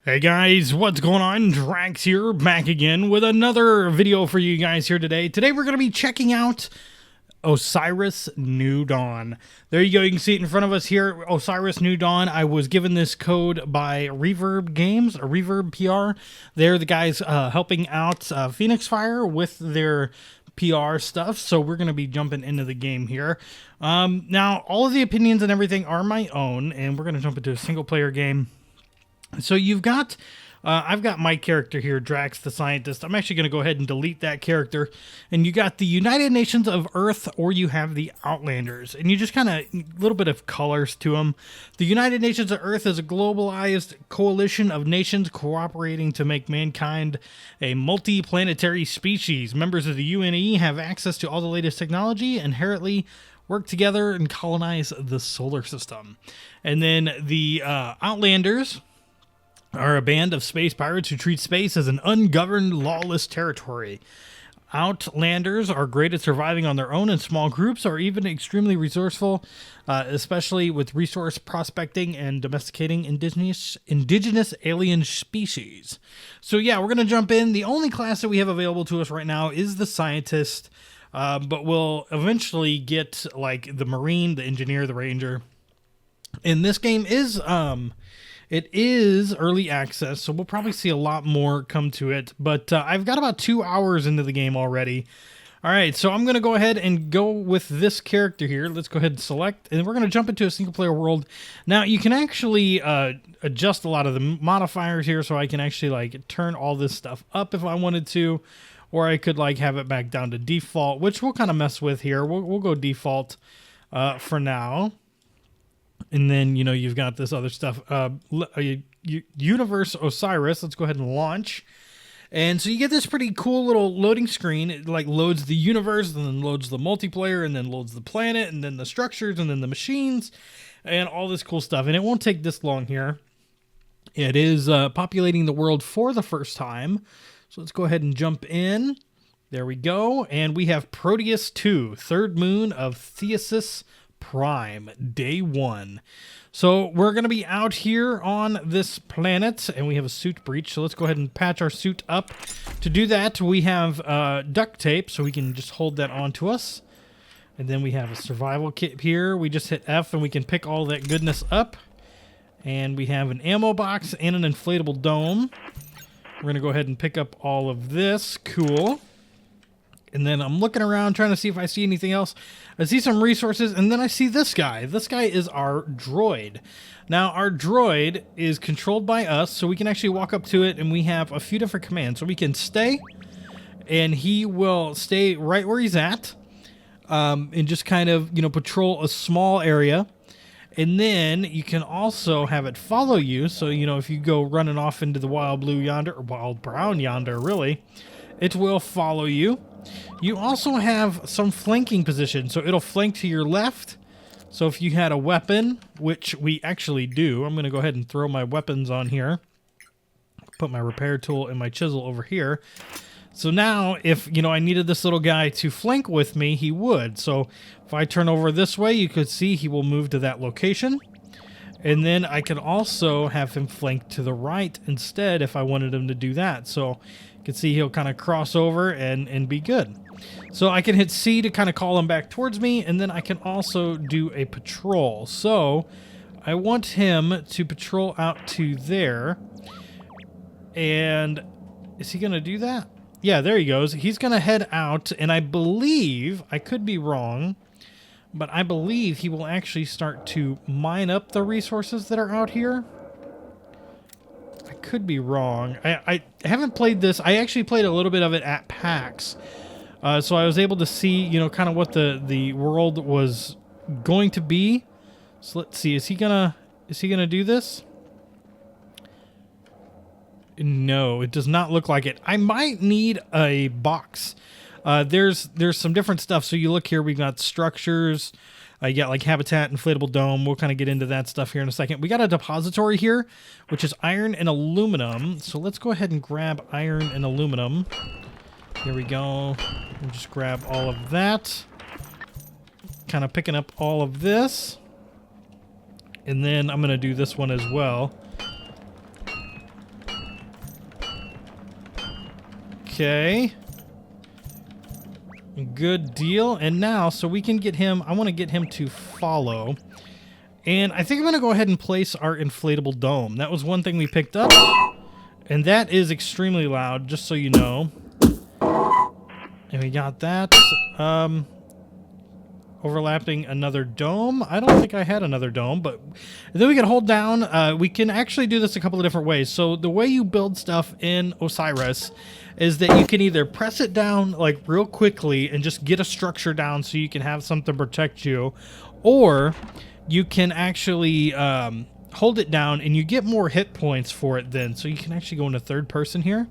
Hey guys, what's going on? Drax here, back again with another video for you guys here today. Today we're going to be checking out Osiris New Dawn. There you go, you can see it in front of us here, Osiris New Dawn. I was given this code by Reverb Games, or Reverb PR. They're the guys helping out Phoenix Fire with their PR stuff, so we're going to be jumping into the game here. Now, all of the opinions and everything are my own, and we're going to jump into a single player game. So you've got, I've got my character here, Drax the Scientist. I'm actually going to go ahead and delete that character. And you got the United Nations of Earth, or you have the Outlanders. And you just kind of, a little bit of colors to them. The United Nations of Earth is a globalized coalition of nations cooperating to make mankind a multi-planetary species. Members of the UNE have access to all the latest technology, inherently work together and colonize the solar system. And then the Outlanders are a band of space pirates who treat space as an ungoverned, lawless territory. Outlanders are great at surviving on their own in small groups, or even extremely resourceful, especially with resource prospecting and domesticating indigenous alien species. So yeah, we're going to jump in. The only class that we have available to us right now is the Scientist, but we'll eventually get like the Marine, the Engineer, the Ranger. And this game is it is early access, so we'll probably see a lot more come to it. But I've got about 2 hours into the game already. All right, so I'm going to go ahead and go with this character here. Let's go ahead and select, and we're going to jump into a single-player world. Now, you can actually adjust a lot of the modifiers here, so I can actually like turn all this stuff up if I wanted to, or I could like have it back down to default, which we'll kind of mess with here. We'll go default for now. And then, you know, you've got this other stuff. Universe Osiris. Let's go ahead and launch. And so you get this pretty cool little loading screen. It like loads the universe, and then loads the multiplayer, and then loads the planet, and then the structures, and then the machines, and all this cool stuff. And it won't take this long here. It is populating the world for the first time. So let's go ahead and jump in. There we go. And we have Proteus 2, third moon of Thesis Prime, day 1. So we're going to be out here on this planet, and we have a suit breach, so let's go ahead and patch our suit up. To do that, we have duct tape, so we can just hold that onto us. And then we have a survival kit here. We just hit F, and we can pick all that goodness up. And we have an ammo box and an inflatable dome. We're going to go ahead and pick up all of this. Cool. And then I'm looking around trying to see if I see anything else. I see some resources, and then I see this guy. This guy is our droid. Now, our droid is controlled by us, so we can actually walk up to it, and we have a few different commands. So we can stay, and he will stay right where he's at, and just kind of, you know, patrol a small area. And then you can also have it follow you. So, you know, if you go running off into the wild blue yonder, or wild brown yonder, really, it will follow you. You also have some flanking position, so it'll flank to your left. So if you had a weapon, which we actually do, I'm going to go ahead and throw my weapons on here. Put my repair tool and my chisel over here. So now, if, you know, I needed this little guy to flank with me, he would. So if I turn over this way, you could see he will move to that location. And then I can also have him flank to the right instead if I wanted him to do that. So you can see he'll kind of cross over and be good. So I can hit C to kind of call him back towards me, and then I can also do a patrol. So I want him to patrol out to there. And is he going to do that? Yeah, there he goes. He's going to head out, and I believe, I could be wrong, but I believe he will actually start to mine up the resources that are out here. I could be wrong. I haven't played this. I actually played a little bit of it at PAX. So I was able to see, you know, kind of what the world was going to be. So let's see. Is he gonna do this? No, it does not look like it. I might need a box. There's some different stuff. So you look here, we've got structures. You got like habitat, inflatable dome. We'll kind of get into that stuff here in a second. We got a depository here, which is iron and aluminum. So let's go ahead and grab iron and aluminum. Here we go. We'll just grab all of that. Kind of picking up all of this. And then I'm going to do this one as well. Okay. Good deal. And now, so we can get him, I want to get him to follow. And I think I'm going to go ahead and place our inflatable dome. That was one thing we picked up. And that is extremely loud, just so you know. And we got that. Overlapping another dome. I don't think I had another dome, but then we can hold down. We can actually do this a couple of different ways. So the way you build stuff in Osiris is that you can either press it down like real quickly and just get a structure down so you can have something protect you, or you can actually hold it down and you get more hit points for it then. So you can actually go into third person here.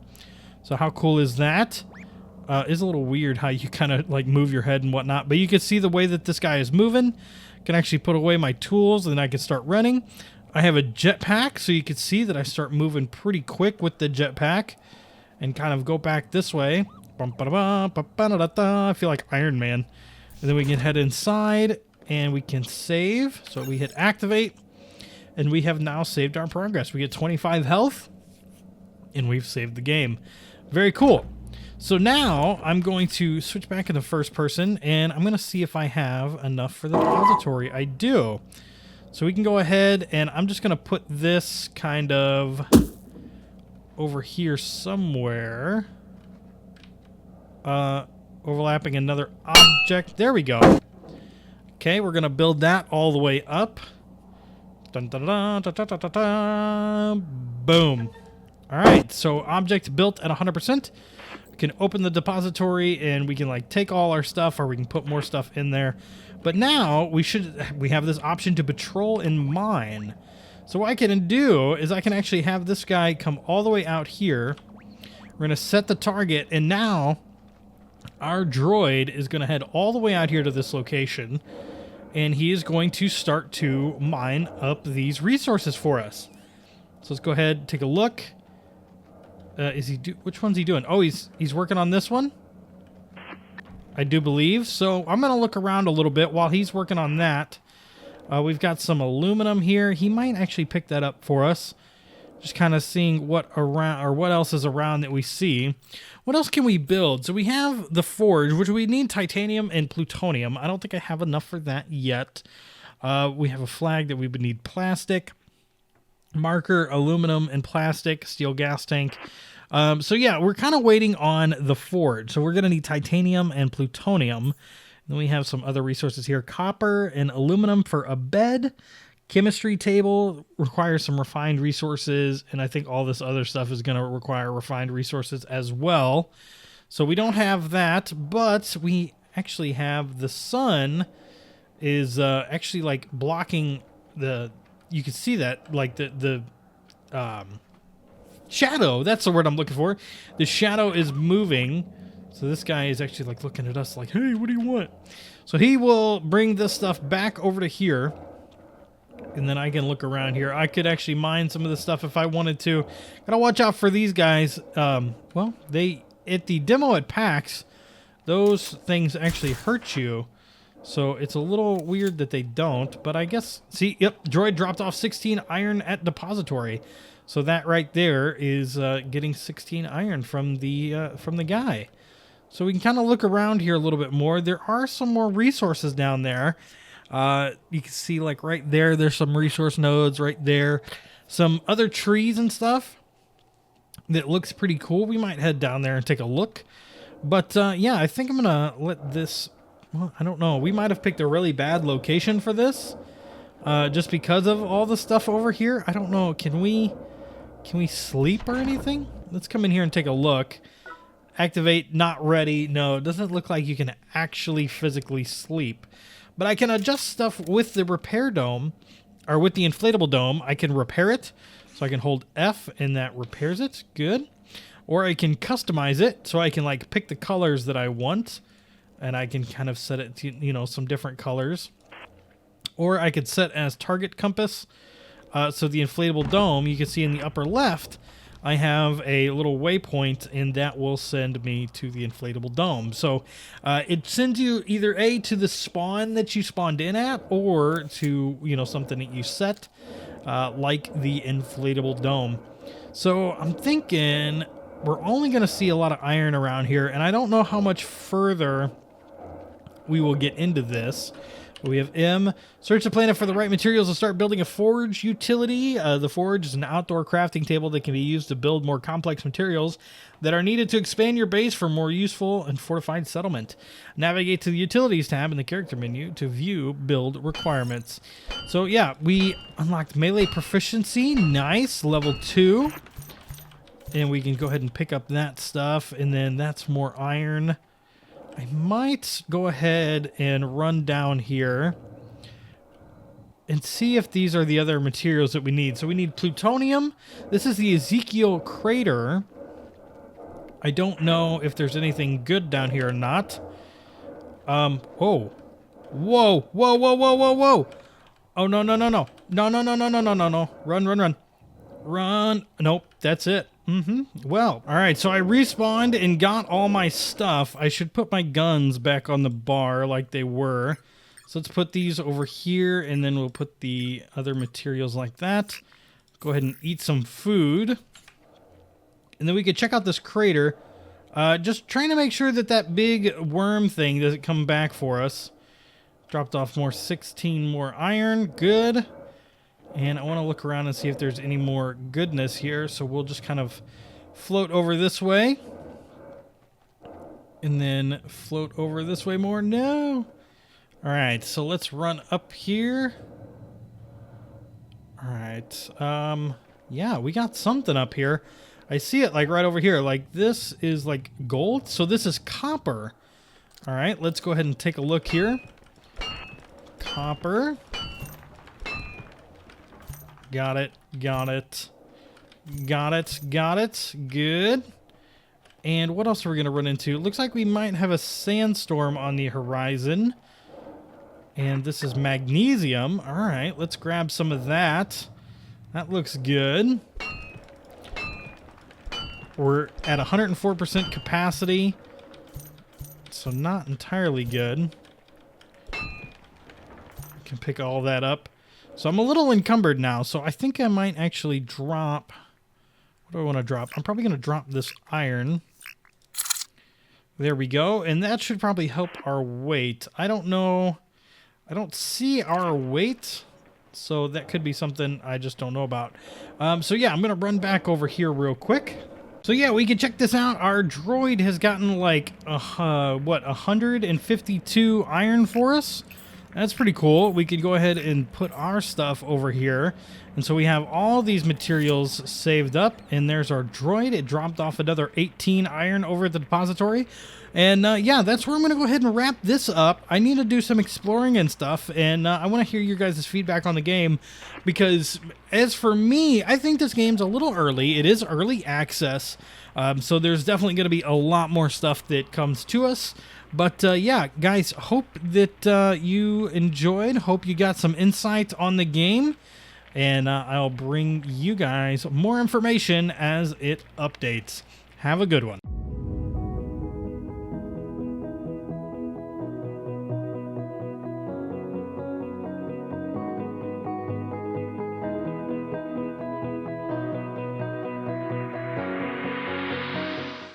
So how cool is that? Is a little weird how you kind of like move your head and whatnot, but you can see the way that this guy is moving. Can actually put away my tools and then I can start running. I have a jetpack, so you can see that I start moving pretty quick with the jetpack and kind of go back this way. I feel like Iron Man. And then we can head inside and we can save. So we hit activate and we have now saved our progress. We get 25 health and we've saved the game. Very cool. So now I'm going to switch back into first person and I'm going to see if I have enough for the depository. I do. So we can go ahead and I'm just going to put this kind of over here somewhere. Overlapping another object. There we go. Okay, we're going to build that all the way up. Dun, dun, dun, dun, dun, dun, dun, dun. Boom. All right, so object built at 100%. Can open the depository and we can like take all our stuff, or we can put more stuff in there. But now we have this option to patrol and mine. So what I can do is I can actually have this guy come all the way out here. We're going to set the target, and now our droid is going to head all the way out here to this location, and he is going to start to mine up these resources for us. So let's go ahead and take a look. Which one's he doing? Oh, he's working on this one, I do believe. So I'm going to look around a little bit while he's working on that. We've got some aluminum here. He might actually pick that up for us. Just kind of seeing what else is around that we see. What else can we build? So we have the forge, which we need titanium and plutonium. I don't think I have enough for that yet. We have a flag that we would need plastic. Marker, aluminum, and plastic, steel gas tank. So yeah, we're kind of waiting on the forge. So we're going to need titanium and plutonium. Then we have some other resources here. Copper and aluminum for a bed. Chemistry table requires some refined resources. And I think all this other stuff is going to require refined resources as well. So we don't have that, but we actually have the sun is actually like blocking the... You can see that, like, the shadow. That's the word I'm looking for. The shadow is moving. So this guy is actually, like, looking at us like, hey, what do you want? So he will bring this stuff back over to here. And then I can look around here. I could actually mine some of the stuff if I wanted to. Gotta watch out for these guys. Well, at the demo at PAX, those things actually hurt you. So it's a little weird that they don't, but I guess, see, yep, droid dropped off 16 iron at depository. So that right there is getting 16 iron from the guy. So we can kind of look around here a little bit more. There are some more resources down there. You can see like right there, there's some resource nodes right there. Some other trees and stuff that looks pretty cool. We might head down there and take a look. But yeah, I think I'm going to let this... Well, I don't know. We might have picked a really bad location for this, just because of all the stuff over here. I don't know. Can we sleep or anything? Let's come in here and take a look. Activate, not ready. No, it doesn't look like you can actually physically sleep. But I can adjust stuff with the repair dome, or with the inflatable dome. I can repair it. So I can hold F and that repairs it. Good. Or I can customize it, so I can like pick the colors that I want. And I can kind of set it to, you know, some different colors. Or I could set as target compass. So the inflatable dome, you can see in the upper left, I have a little waypoint, and that will send me to the inflatable dome. So it sends you either A, to the spawn that you spawned in at, or to, you know, something that you set, like the inflatable dome. So I'm thinking... we're only going to see a lot of iron around here, and I don't know how much further we will get into this. We have M. Search the planet for the right materials to start building a forge utility. The forge is an outdoor crafting table that can be used to build more complex materials that are needed to expand your base for more useful and fortified settlement. Navigate to the Utilities tab in the character menu to view build requirements. So yeah, we unlocked melee proficiency. Nice. Level 2. And we can go ahead and pick up that stuff. And then that's more iron. I might go ahead and run down here and see if these are the other materials that we need. So we need plutonium. This is the Ezekiel crater. I don't know if there's anything good down here or not. Whoa. Whoa, whoa, whoa, whoa, whoa, whoa. Oh, no, no, no, no. No, no, no, no, no, no, no, no. Run, run, run. Run. Nope, that's it. Well, all right, so I respawned and got all my stuff. I should put my guns back on the bar like they were. So let's put these over here, and then we'll put the other materials like that. Go ahead and eat some food. And then we could check out this crater. Just trying to make sure that that big worm thing doesn't come back for us. Dropped off 16 more iron. Good. And I want to look around and see if there's any more goodness here. So we'll just kind of float over this way. And then float over this way more. No. All right. So let's run up here. All right. Yeah, we got something up here. I see it like right over here. Like this is like gold. So this is copper. All right. Let's go ahead and take a look here. Copper. Got it, got it, got it, got it. Good. And what else are we going to run into? It looks like we might have a sandstorm on the horizon. And this is magnesium. All right, let's grab some of that. That looks good. We're at 104% capacity. So not entirely good. Can pick all that up. So I'm a little encumbered now, so I think I might actually drop... What do I want to drop? I'm probably going to drop this iron. There we go, and that should probably help our weight. I don't know... I don't see our weight, so that could be something I just don't know about. So yeah, I'm going to run back over here real quick. So yeah, we can check this out. Our droid has gotten like, 152 iron for us. That's pretty cool. We could go ahead and put our stuff over here. And so we have all these materials saved up. And there's our droid. It dropped off another 18 iron over at the depository. And yeah, that's where I'm going to go ahead and wrap this up. I need to do some exploring and stuff. And I want to hear your guys' feedback on the game. Because as for me, I think this game's a little early. It is early access. So there's definitely going to be a lot more stuff that comes to us. But yeah, guys, hope that you enjoyed. Hope you got some insight on the game. And I'll bring you guys more information as it updates. Have a good one.